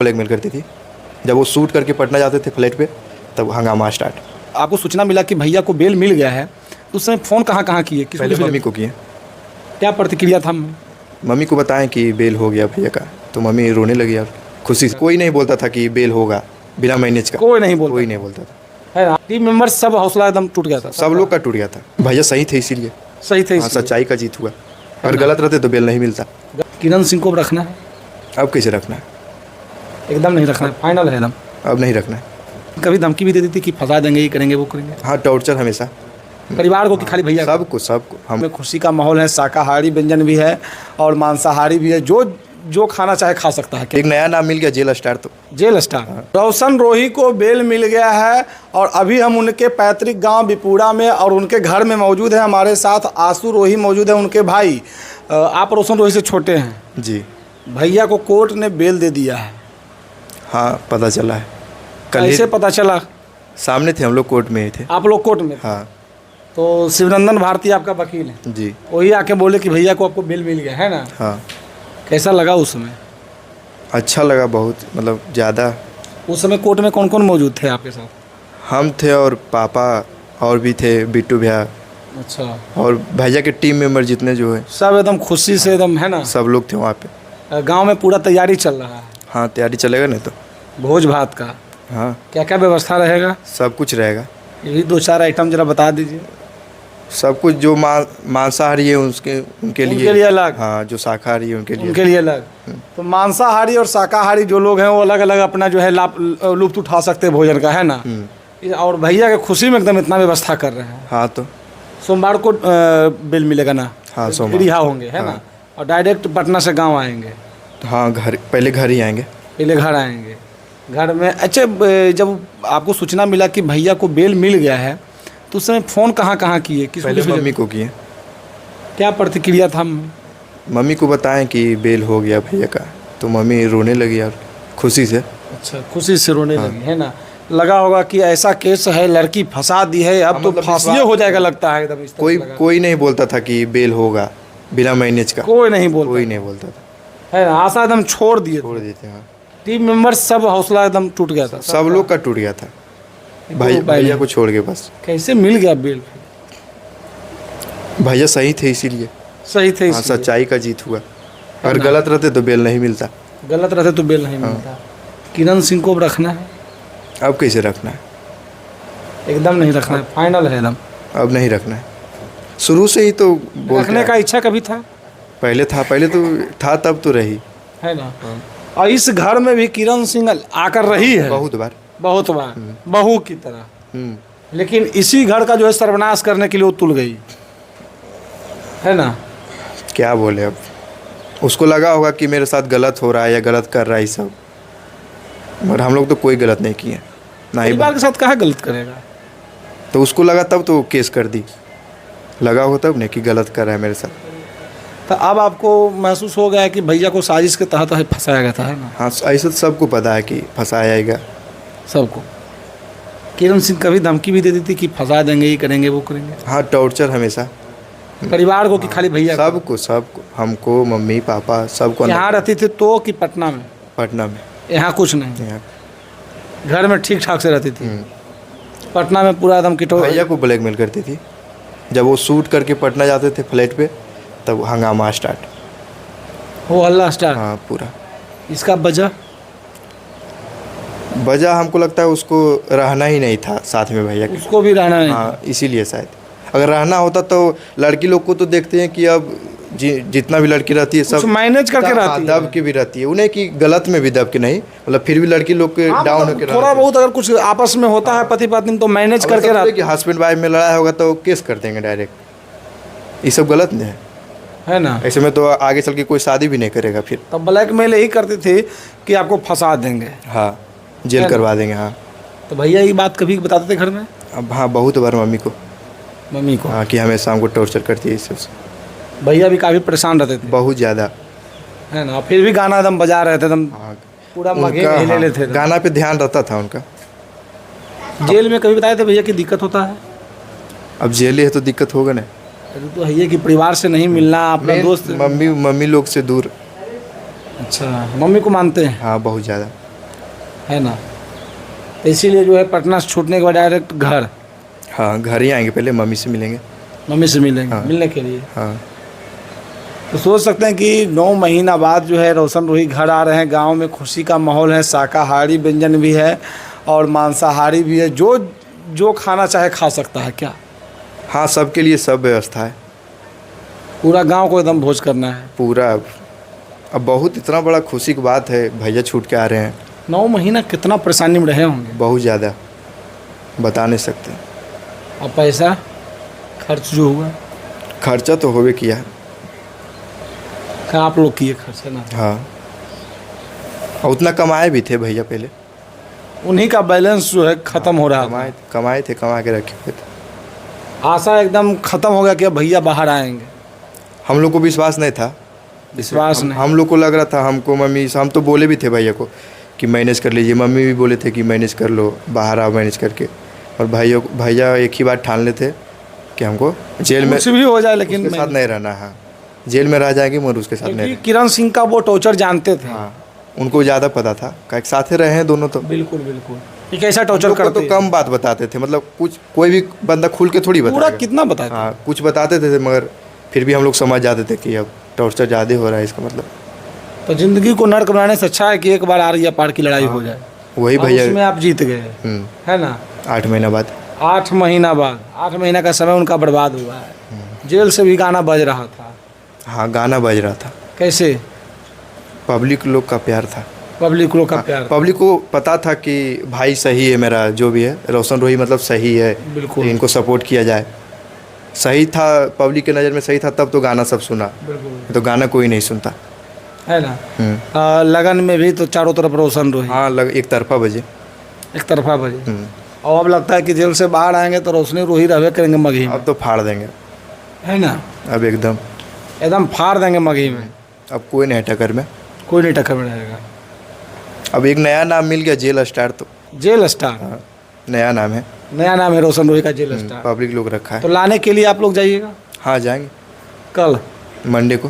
Blackmail करती थी। जब वो शूट करके पटना जाते थे फ्लाइट पे, तब हंगामा स्टार्ट। आपको सूचना मिला कि भैया को बेल मिल गया है, तो उस समय फ़ोन कहाँ कहाँ किए, किस पहले मम्मी को किए, क्या प्रतिक्रिया था? मम्मी को बताएं कि बेल हो गया भैया का, तो मम्मी रोने लगी और खुशी से। कोई नहीं बोलता था कि बेल होगा बिना मैनेज का, कोई नहीं बोलता था। है ना। टीम मेंबर सब हौसला एकदम टूट गया था, सब लोग का टूट गया था। भैया सही थे, इसीलिए सही थे। सच्चाई का जीत हुआ। अगर गलत रहते तो बेल नहीं मिलता। किरण सिंह को अब रखना है? अब कैसे रखना है? एकदम नहीं रखना है, फाइनल है एकदम। अब नहीं रखना है। कभी धमकी भी दे दी थी कि फंसा देंगे, ये करेंगे वो करेंगे? हाँ, टॉर्चर हमेशा परिवार को कि खाली भैया? सबको हम। खुशी का माहौल है, शाकाहारी व्यंजन भी है और मांसाहारी भी है, जो खाना चाहे खा सकता है। एक नया नाम मिल गया, जेल स्टार। तो जेल स्टार रोशन रोही को बेल मिल गया है और अभी हम उनके पैतृक गांव बिपुरा में और उनके घर में मौजूद है। हमारे साथ आशु रोही मौजूद है, उनके भाई। आप रोशन रोही से छोटे हैं जी। भैया को कोर्ट ने बेल दे दिया है। हाँ, पता चला है। कैसे पता चला? सामने थे हम लोग, कोर्ट में ही थे। आप लोग कोर्ट में थे? हाँ। तो शिवनंदन भारती आपका वकील है जी। वही आके बोले कि भैया को आपको बेल मिल गया है ना? हाँ। कैसा लगा उस समय? अच्छा लगा बहुत, मतलब ज़्यादा। उस समय कोर्ट में कौन कौन मौजूद थे आपके साथ? हम थे और पापा और भी थे, बिट्टू भैया। अच्छा। और भैया के टीम मेंबर जितने जो है, सब एकदम खुशी से एकदम, है ना? सब लोग थे वहाँ पे। गांव में पूरा तैयारी चल रहा है? हाँ, तैयारी चलेगा नहीं तो। भोज भात का हाँ, क्या क्या व्यवस्था रहेगा? सब कुछ रहेगा। यही 2-4 आइटम जरा बता दीजिए। सब कुछ जो मांसाहारी है उनके लिए अलग। हाँ, जो शाकाहारी है उनके लिए अलग। तो मांसाहारी और शाकाहारी जो लोग हैं वो अलग अलग अपना जो है लुत्फ उठा सकते हैं भोजन का, है ना? और भैया के खुशी में एकदम इतना व्यवस्था कर रहे हैं। हाँ, तो सोमवार को बिल मिलेगा ना? हाँ, सोमवार रिहा होंगे, है ना? और डायरेक्ट पटना से गाँव आएंगे? हाँ, पहले घर ही आएंगे। पहले घर आएंगे। घर में अच्छा, जब आपको सूचना मिला कि भैया को बेल मिल गया है, तो उस समय फ़ोन कहाँ कहाँ किए, किस पहले मम्मी को किए। क्या प्रतिक्रिया था? मम्मी को बताएं कि बेल हो गया भैया का, तो मम्मी रोने लगी और खुशी से। अच्छा, खुशी से रोने लगी, है ना? लगा होगा कि ऐसा केस है, लड़की फंसा दी है, अब तो फांसी हो जाएगा लगता है एकदम। कोई नहीं बोलता था कि बेल होगा बिना मैनेज का। कोई नहीं बोलता था, है ना? आशा एकदम छोड़ देते। हाँ। टीम मेंबर सब हौसला एकदम टूट गया था, सब लोग का टूट गया था भैया को छोड़ के। बस कैसे मिल गया बेल? भैया सही थे, इसीलिए सही थे। सच्चाई का जीत हुआ। अगर गलत रहते तो बेल नहीं मिलता। मिलता। किरण सिंह को अब रखना है? अब कैसे रखना है? एकदम नहीं रखना है, फाइनल है एकदम। अब नहीं रखना है। शुरू से ही तो रखने का इच्छा कभी था? पहले तो था, तब तो रही, है ना? और इस घर में भी किरण सिंह आकर रही है बहुत बार बहू की तरह। लेकिन इसी घर का जो है सर्वनाश करने के लिए वो तुल गई, है ना? क्या बोले अब। उसको लगा होगा कि मेरे साथ गलत हो रहा है या गलत कर रहा है सब, मगर हम लोग तो कोई गलत नहीं किए ना। ही परिवार के साथ कहाँ गलत करेगा? तो उसको लगा, तब तो केस कर दी। लगा हो तब नहीं कि गलत कर रहा है मेरे साथ। तो अब आपको महसूस हो गया है कि भैया को साजिश के तहत फंसाया गया था, है ना? हाँ, ऐसा तो सबको पता है कि फंसाया जाएगा सबको। किरण सिंह कभी धमकी भी दे दी थी कि फंसा देंगे, ये करेंगे वो करेंगे? हाँ, टॉर्चर हमेशा। परिवार को कि खाली भैया? सबको हमको, मम्मी पापा सबको। यहाँ रहती थी तो कि पटना में? पटना में। यहाँ कुछ नहीं, घर में ठीक ठाक से रहती थी। पटना में पूरा एकदम किटो। भैया को ब्लैकमेल करती थी। जब वो शूट करके पटना जाते थे फ्लाइट पे, तब हंगामा स्टार्ट। वो हल्ला स्टार्ट? हाँ, पूरा। इसका वजह हमको लगता है उसको रहना ही नहीं था साथ में भैया के। उसको भी रहना नहीं? हाँ, इसीलिए शायद। अगर रहना होता तो लड़की लोग को तो देखते हैं कि अब जितना भी लड़की रहती है सब मैनेज करके रहती है, दब के भी रहती है। उन्हें कि गलत में भी दब के नहीं, मतलब फिर भी लड़की लोग के डाउन होकर थोड़ा बहुत अगर कुछ आपस में होता है पति पत्नी तो मैनेज करके रहती है। कि हस्बैंड वाइफ में लड़ाई होगा तो केस कर देंगे डायरेक्ट। ये सब गलत नहीं है ना? ऐसे में तो आगे चल के कोई शादी भी नहीं करेगा फिर। तब ब्लैकमेल यही करते थे कि आपको फंसा देंगे। हाँ, जेल करवा देंगे। हाँ, तो भैया ये बात कभी बताते थे घर में? अब हाँ, बहुत बार मम्मी को हाँ, कि हमेशा हमको टॉर्चर करती है इस सबसे। भैया भी काफ़ी परेशान रहते थे? बहुत ज़्यादा, है ना? फिर भी गाना एकदम बजा रहे थे एकदम। हाँ, पूरा मगे लेते थे। गाना पे ध्यान रहता था उनका। जेल में कभी बताए थे भैया की दिक्कत होता है? अब जेल है तो दिक्कत होगा ना। तो भैया कि परिवार से नहीं मिलना, अपना दोस्त मम्मी लोग से दूर। अच्छा, मम्मी को मानते हैं? हाँ, बहुत ज़्यादा। है ना। तो इसीलिए जो है पटना से छूटने के बाद डायरेक्ट घर, हाँ घर ही आएंगे, पहले मम्मी से मिलेंगे। मम्मी से मिलेंगे, हाँ। मिलने के लिए। हाँ तो सोच सकते हैं कि 9 महीना बाद जो है रोशन रोही घर आ रहे हैं। गांव में खुशी का माहौल है, शाकाहारी व्यंजन भी है और मांसाहारी भी है। जो जो खाना चाहे खा सकता है क्या? हाँ, सबके लिए सब व्यवस्था है। पूरा गांव को एकदम भोज करना है पूरा। अब बहुत इतना बड़ा खुशी की बात है, भैया छूट के आ रहे हैं। 9 महीना कितना परेशानी में रहे होंगे। बहुत ज़्यादा, बता नहीं सकते। और पैसा खर्च जो हुआ, खर्चा तो होवे किया है। क्या आप लोग किए खर्च, है ना। हाँ, और उतना कमाए भी थे भैया पहले। उन्हीं का बैलेंस जो है ख़त्म हो रहा था। कमाए थे, कमा के रखे हुए थे। आशा एकदम ख़त्म हो गया कि अब भैया बाहर आएंगे। हम लोग को विश्वास नहीं था। विश्वास नहीं। हम लोग को लग रहा था, हमको मम्मी, हम तो बोले भी थे भैया को कि मैनेज कर लीजिए। मम्मी भी बोले थे कि मैनेज कर लो, बाहर आओ मैनेज करके। और भैया एक ही बात ठान लेते कि हमको जेल में कुछ भी हो जाए लेकिन उसके साथ नहीं रहना। हाँ, जेल में रह जाएंगे मगर उसके साथ नहीं क्योंकि किरण सिंह का वो टॉर्चर जानते थे। हाँ, उनको ज़्यादा पता था, क्या साथ रहे हैं दोनों। तो बिल्कुल बिल्कुल। ये कैसा टॉर्चर हम लोग को करते तो कम बात बताते थे, मतलब कुछ कोई भी बंदा खुल के थोड़ी पूरा बताएगा। कितना बताते हाँ, कुछ बताते थे मगर फिर भी हम लोग समझ जाते थे कि अब टॉर्चर ज़्यादा हो रहा है, इसका मतलब। तो जिंदगी को नर्क बनाने से अच्छा है कि एक बार आर्या पार की लड़ाई हो जाए। वही और भैया। उसमें आप जीत गए, है ना। 8 महीना बाद। 8 महीना बाद, 8 महीना का समय उनका बर्बाद हुआ है। जेल से भी गाना बज रहा था। हाँ, गाना बज रहा था। कैसे? पब्लिक लोग का प्यार था। पब्लिक लोग का प्यार। पब्लिक को पता था कि भाई सही है, मेरा जो भी है रोशन रोही मतलब सही है, बिल्कुल। इनको सपोर्ट किया जाए। सही था, पब्लिक के नज़र में सही था, तब तो गाना सब सुना। बिल्कुल, तो गाना कोई नहीं सुनता, है ना। लगन में भी तो चारों तरफ रोशन रोही। हाँ, एक तरफा बजे। एक तरफा बजे। और अब लगता है कि जेल से बाहर आएंगे तो रोशनी रोही रहवे करेंगे मगही में, अब तो फाड़ देंगे, है ना। अब एकदम एकदम फाड़ देंगे मगही में। अब कोई नहीं टक्कर में, कोई नहीं टक्कर में रहेगा। अब एक नया नाम मिल गया, जेल स्टार। तो जेल स्टार। हाँ, नया नाम है। नया नाम है रोशन रोही का, जेल स्टार। पब्लिक लोग रखा है। तो लाने के लिए आप लोग जाइएगा हाँ, जाएंगे कल, मंडे को,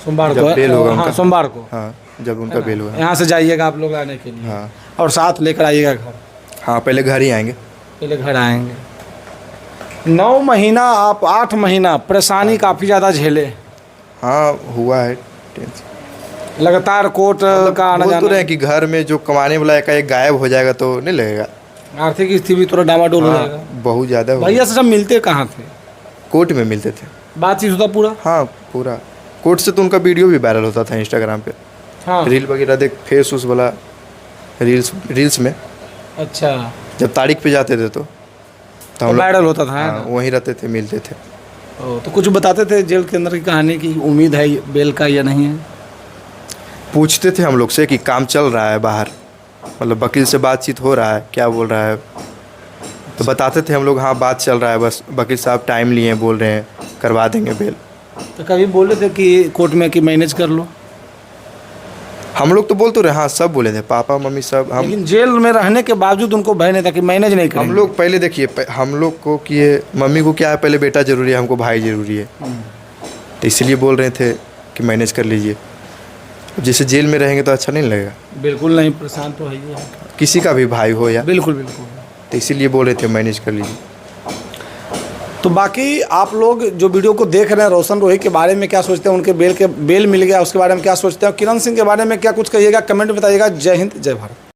सोमवार जब को। बेल होगा हाँ, उनका। सोमवार को। हाँ, जब उनका बेल होगा। यहाँ से जाइएगा आप लोग लाने के लिए। हाँ और साथ लेकर आइएगा घर। हाँ, पहले घर ही आएंगे। पहले घर आएंगे। 9 महीना, आप 8 महीना परेशानी काफ़ी ज़्यादा झेले। हाँ, हुआ है टेंशन। लगातार कोर्ट का आना बोल तो जाना। रहे हैं कि घर में जो कमाने वाला एक गायब हो जाएगा तो नहीं लगेगा। आर्थिक स्थिति भी थोड़ा डामाडोल हो हाँ, जाएगा। बहुत ज़्यादा। भैया से सब मिलते कहाँ थे? कोर्ट में मिलते थे। बातचीत होता पूरा? हाँ, पूरा। कोर्ट से तो उनका वीडियो भी वायरल होता था इंस्टाग्राम पे। हाँ। रील वगैरह देख, फेस उस वाला रील्स में अच्छा, जब तारीख पे जाते थे तो हम लोग वायरल होता था, है हाँ, ना? वहीं रहते थे, मिलते थे। तो कुछ बताते थे जेल के अंदर की कहानी की, उम्मीद है बेल का या नहीं है? पूछते थे हम लोग से कि काम चल रहा है बाहर, मतलब वकील से बातचीत हो रहा है, क्या बोल रहा है। तो बताते थे हम लोग, हाँ बात चल रहा है, बस वकील साहब टाइम लिए हैं, बोल रहे हैं करवा देंगे बेल। तो कभी बोले थे कि कोर्ट में कि मैनेज कर लो? हम लोग तो बोलते रहे, हाँ सब बोले थे, पापा मम्मी सब। हम लेकिन जेल में रहने के बावजूद उनको भय नहीं था कि मैनेज नहीं करेंगे। हम लोग पहले देखिए, हम लोग को कि ये मम्मी को क्या है, पहले बेटा ज़रूरी है, हमको भाई ज़रूरी है, तो इसलिए बोल रहे थे कि मैनेज कर लीजिए। जैसे जेल में रहेंगे तो अच्छा नहीं लगेगा। बिल्कुल नहीं, परेशान तो है ही है। किसी का भी भाई हो या, बिल्कुल बिल्कुल। तो इसीलिए बोल रहे थे मैनेज कर लीजिए। तो बाकी आप लोग जो वीडियो को देख रहे हैं, रोशन रोही के बारे में क्या सोचते हैं? उनके बेल मिल गया, उसके बारे में क्या सोचते हैं? किरण सिंह के बारे में क्या कुछ कहिएगा, कमेंट में बताइएगा। जय हिंद, जय भारत।